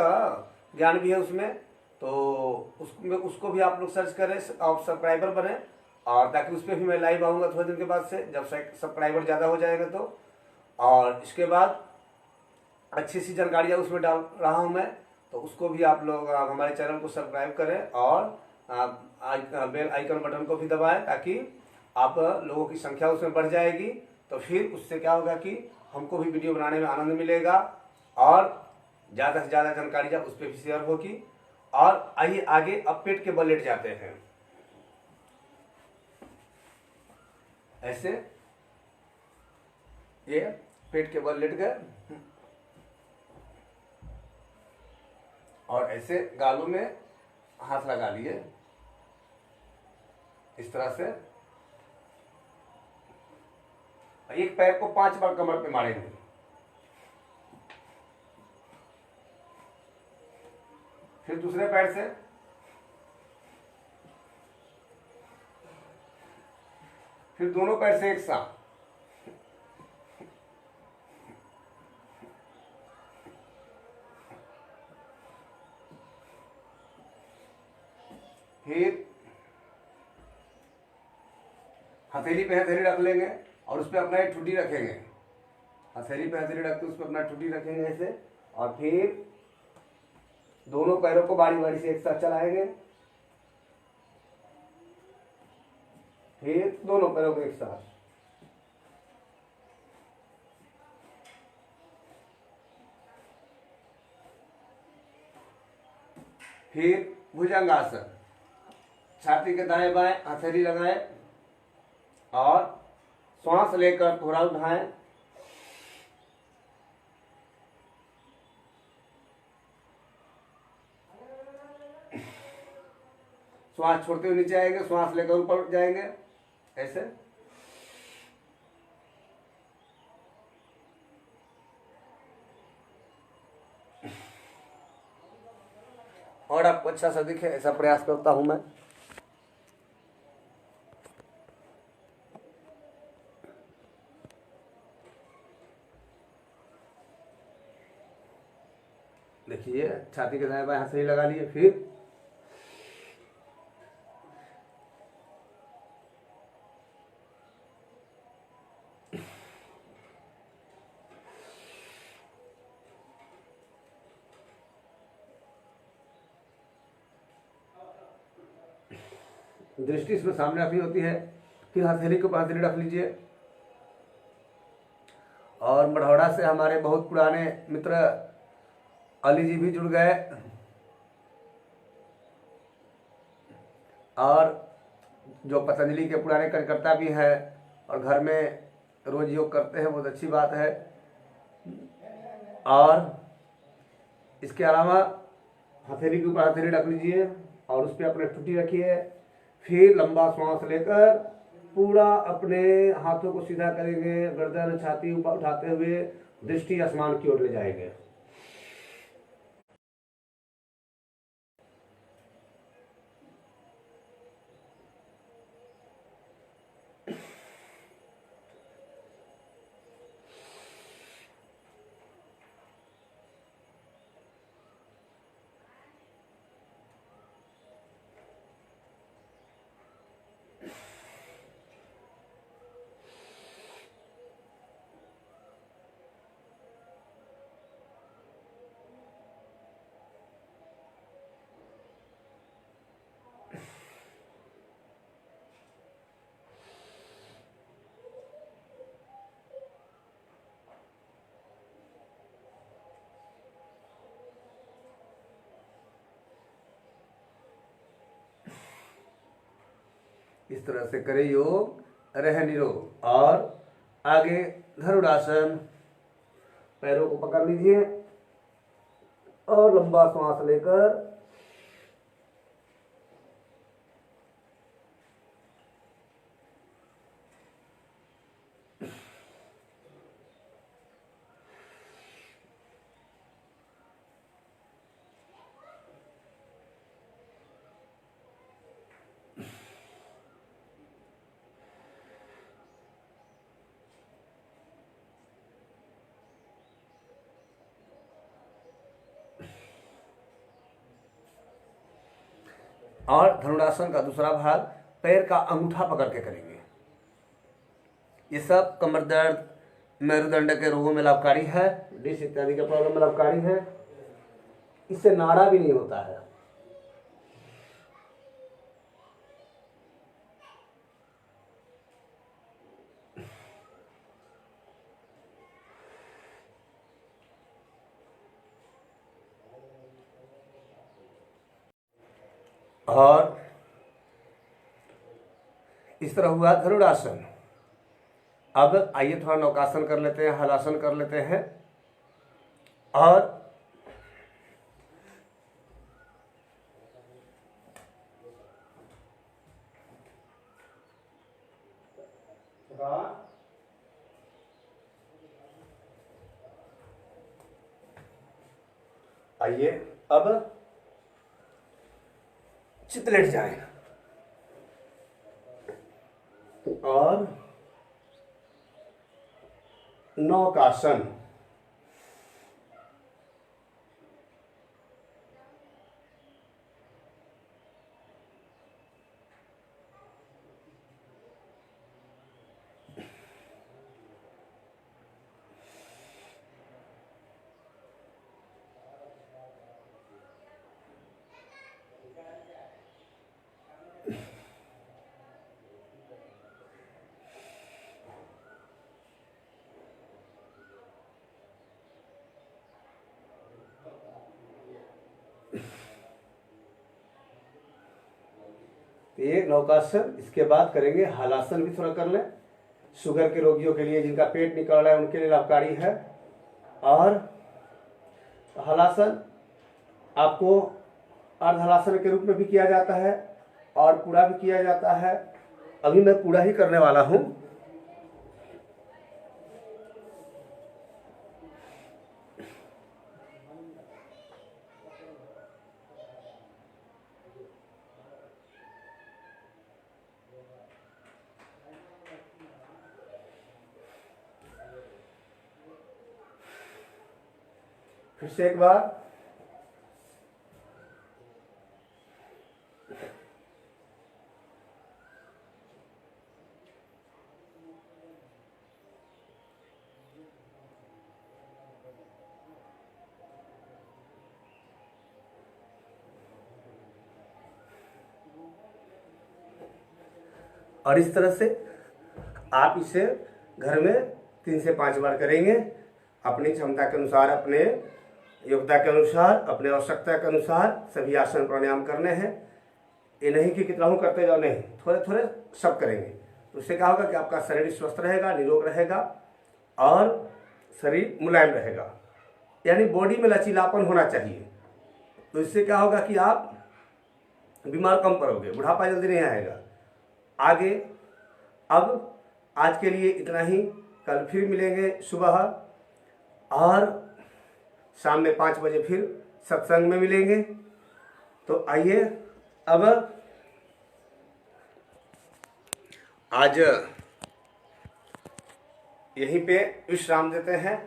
ज्ञान भी है उसमें, तो उसको भी आप लोग सर्च करें और सब्सक्राइबर बने। और ताकि उस पर भी मैं लाइव आऊँगा थोड़े दिन के बाद से, जब सब्सक्राइबर ज़्यादा हो जाएंगे तो। और इसके बाद अच्छी सी जानकारियाँ उसमें डाल रहा हूँ मैं, तो उसको भी आप लोग हमारे चैनल को सब्सक्राइब करें और बेल आइकन बटन को भी दबाएं, ताकि आप लोगों की संख्या उसमें बढ़ जाएगी। तो फिर उससे क्या होगा कि हमको भी वीडियो बनाने में आनंद मिलेगा और ज़्यादा से ज़्यादा जानकारियाँ उस पर भी शेयर होगी। और आइए आगे, अब पेट के बल लेट जाते हैं। ऐसे ये पेट के बल लेट गए और ऐसे गालों में हाथ लगा लिए, इस तरह से। एक पैर को 5 बार कमर पे मारेंगे। फिर दूसरे पैर से, फिर दोनों पैर से एक साथ, फिर हथेली पे हथेली रख लेंगे और उस पर अपना एक ठुड्डी रखेंगे। हथेली पे हथेली रख के उस पर अपना ठुड्डी रखेंगे ऐसे। और फिर दोनों पैरों को बारी बारी से एक साथ चलाएंगे, फिर दोनों पैरों को एक साथ, फिर भुजंगासन, छाती के दाएं बाएं हथेली लगाएं और श्वास लेकर थोड़ा उठाएं। श्वास छोड़ते हुए नीचे आएंगे, श्वास लेकर ऊपर जाएंगे ऐसे। और आपको अच्छा सा दिखे ऐसा प्रयास करता हूं मैं। देखिए, छाती के दाएं बाएं हाथ से ही लगा लिए। फिर दृष्टि इसमें सामने रखनी होती है। फिर हथेली को हथेली रख लीजिए। और मढ़ौरा से हमारे बहुत पुराने मित्र अली जी भी जुड़ गए और जो पतंजलि के पुराने कार्यकर्ता भी हैं और घर में रोज योग करते हैं, बहुत अच्छी बात है। और इसके अलावा हथेली के ऊपर हथेली रख लीजिए और उस पर अपने ठुड्डी रखिए। फिर लंबा श्वास लेकर पूरा अपने हाथों को सीधा करेंगे, गर्दन छाती ऊपर उठाते हुए दृष्टि आसमान की ओर ले जाएंगे। इस तरह से करें योग, रहे निरोग। और आगे धनुरासन, पैरों को पकड़ लीजिए और लंबा श्वास लेकर और धनुरासन का दूसरा भाग पैर का अंगूठा पकड़ के करेंगे। ये सब कमर दर्द, मेरुदंड के रोगों में लाभकारी है, डिस्क इत्यादि के प्रॉब्लम में लाभकारी है। इससे नाड़ा भी नहीं होता है। और इस तरह हुआ धनुरासन। अब आइए थोड़ा नौकासन कर लेते हैं, हलासन कर लेते हैं। और आइए अब चित लेट जाए और नौकासन। ये नौकासन। इसके बाद करेंगे हलासन, भी थोड़ा कर लें। शुगर के रोगियों के लिए, जिनका पेट निकल रहा है, उनके लिए लाभकारी है। और हलासन आपको अर्ध हलासन के रूप में भी किया जाता है और पूरा भी किया जाता है। अभी मैं पूरा ही करने वाला हूं। फिर से एक बार। और इस तरह से आप इसे घर में 3 से 5 बार करेंगे। अपनी क्षमता के अनुसार, अपने योग्यता के अनुसार, अपने आवश्यकता के अनुसार सभी आसन प्राणायाम करने हैं। ये नहीं कि कितना हूँ करते जाओ, नहीं, थोड़े थोड़े सब करेंगे। तो उससे क्या होगा कि आपका शरीर स्वस्थ रहेगा, निरोग रहेगा और शरीर मुलायम रहेगा, यानी बॉडी में लचीलापन होना चाहिए। तो इससे क्या होगा कि आप बीमार कम पड़ोगे, बुढ़ापा जल्दी नहीं आएगा। आगे अब आज के लिए इतना ही। कल फिर मिलेंगे सुबह और शाम में 5 बजे फिर सत्संग में मिलेंगे। तो आइए अब आज यहीं पे विश्राम देते हैं।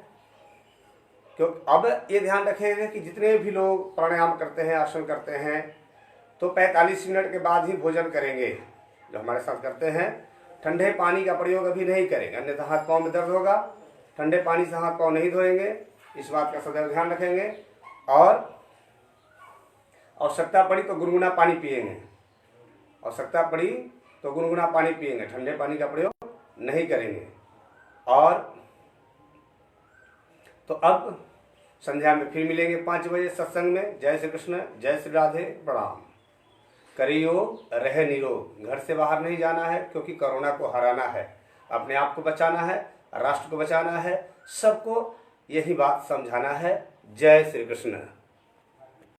क्योंकि अब ये ध्यान रखेंगे कि जितने भी लोग प्राणायाम करते हैं, आसन करते हैं, तो 45 मिनट के बाद ही भोजन करेंगे। जो हमारे साथ करते हैं, ठंडे पानी का प्रयोग अभी नहीं करेंगे, अन्यथा हाथ पाँव में दर्द होगा। ठंडे पानी से हाथ पाँव नहीं धोएंगे, इस बात का सदैव ध्यान रखेंगे। और आवश्यकता पड़ी तो गुनगुना पानी पिएंगे, आवश्यकता पड़ी तो गुनगुना पानी पिएंगे, ठंडे पानी का प्रयोग नहीं करेंगे। और तो अब संध्या में फिर मिलेंगे 5 बजे सत्संग में। जय श्री कृष्ण, जय श्री राधे, प्रणाम। करे योग, रहे निरोग। घर से बाहर नहीं जाना है, क्योंकि कोरोना को हराना है, अपने आप को बचाना है, राष्ट्र को बचाना है, सबको यही बात समझाना है। जय श्री कृष्ण।